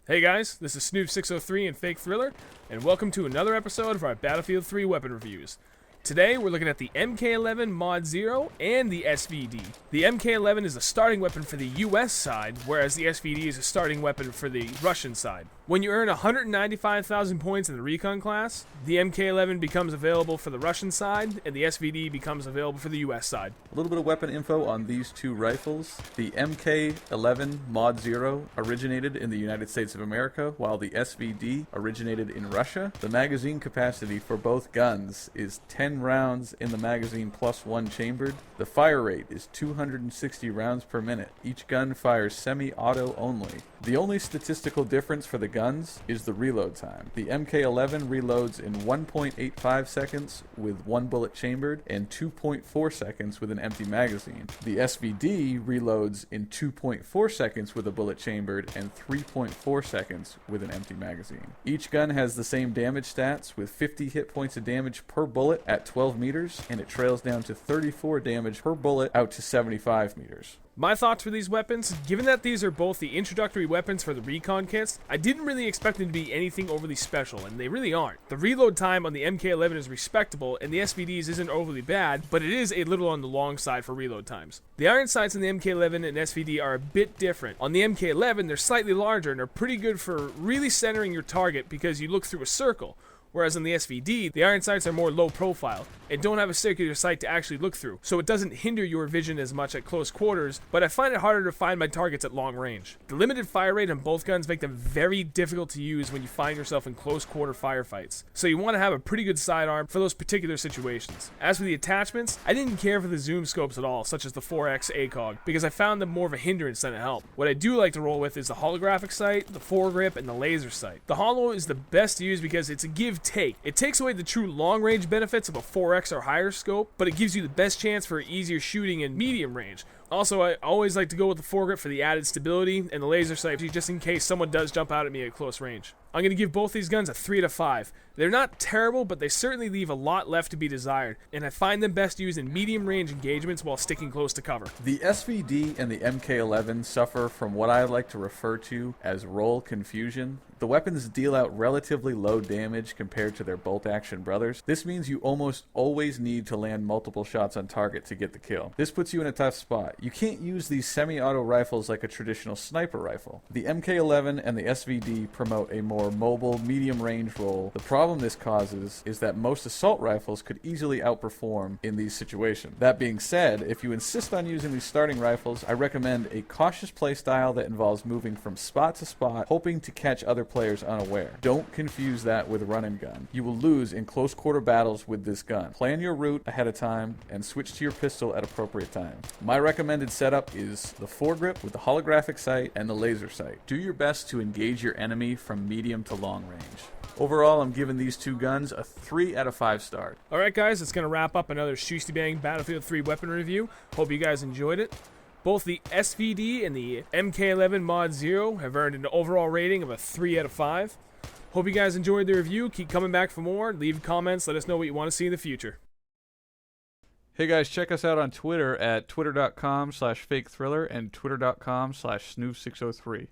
Hey guys, this is Snoop603 and Fake Thriller, and welcome to another episode of our Battlefield 3 weapon reviews. Today we're looking at the MK11 Mod 0 and the SVD. The MK11 is a starting weapon for the US side, whereas the SVD is a starting weapon for the Russian side. When you earn 195,000 points in the recon class, the MK11 becomes available for the Russian side, and the SVD becomes available for the US side. A little bit of weapon info on these two rifles. The MK11 Mod 0 originated in the United States of America, while the SVD originated in Russia. The magazine capacity for both guns is 10 rounds in the magazine plus one chambered. The fire rate is 260 rounds per minute. Each gun fires semi-auto only. The only statistical difference for the guns is the reload time. The MK11 reloads in 1.85 seconds with one bullet chambered and 2.4 seconds with an empty magazine. The SVD reloads in 2.4 seconds with a bullet chambered and 3.4 seconds with an empty magazine. Each gun has the same damage stats with 50 hit points of damage per bullet at 12 meters, and it trails down to 34 damage per bullet out to 75 meters. My thoughts for these weapons, given that these are both the introductory weapons for the recon kits, I didn't really expect them to be anything overly special, and they really aren't. The reload time on the MK11 is respectable, and the SVDs isn't overly bad, but it is a little on the long side for reload times. The iron sights in the MK11 and SVD are a bit different. On the MK11, they're slightly larger and are pretty good for really centering your target because you look through a circle. Whereas on the SVD, the iron sights are more low profile and don't have a circular sight to actually look through, so it doesn't hinder your vision as much at close quarters, but I find it harder to find my targets at long range. The limited fire rate on both guns make them very difficult to use when you find yourself in close quarter firefights, so you want to have a pretty good sidearm for those particular situations. As for the attachments, I didn't care for the zoom scopes at all, such as the 4X ACOG, because I found them more of a hindrance than a help. What I do like to roll with is the holographic sight, the foregrip, and the laser sight. The holo is the best to use because it's a give-take. It takes away the true long-range benefits of a 4X or higher scope, but it gives you the best chance for easier shooting in medium range. Also, I always like to go with the foregrip for the added stability, and the laser sight just in case someone does jump out at me at close range. I'm going to give both these guns a 3 out of 5. They're not terrible, but they certainly leave a lot left to be desired, and I find them best used in medium range engagements while sticking close to cover. The SVD and the MK11 suffer from what I like to refer to as role confusion. The weapons deal out relatively low damage compared to their bolt-action brothers. This means you almost always need to land multiple shots on target to get the kill. This puts you in a tough spot. You can't use these semi-auto rifles like a traditional sniper rifle. The MK11 and the SVD promote a more mobile, medium-range role. The problem this causes is that most assault rifles could easily outperform in these situations. That being said, if you insist on using these starting rifles, I recommend a cautious playstyle that involves moving from spot to spot, hoping to catch other players unaware. Don't confuse that with run and gun. You will lose in close quarter battles with this gun. Plan your route ahead of time and switch to your pistol at appropriate times. My recommended setup is the foregrip with the holographic sight and the laser sight. Do your best to engage your enemy from medium to long range. Overall, I'm giving these two guns a 3 out of 5 stars. Alright guys, that's going to wrap up another Shustybang Battlefield 3 weapon review. Hope you guys enjoyed it. Both the SVD and the MK11 Mod 0 have earned an overall rating of a 3 out of 5. Hope you guys enjoyed the review. Keep coming back for more. Leave comments. Let us know what you want to see in the future. Hey guys, check us out on Twitter at twitter.com/fakethriller and twitter.com/snoop603.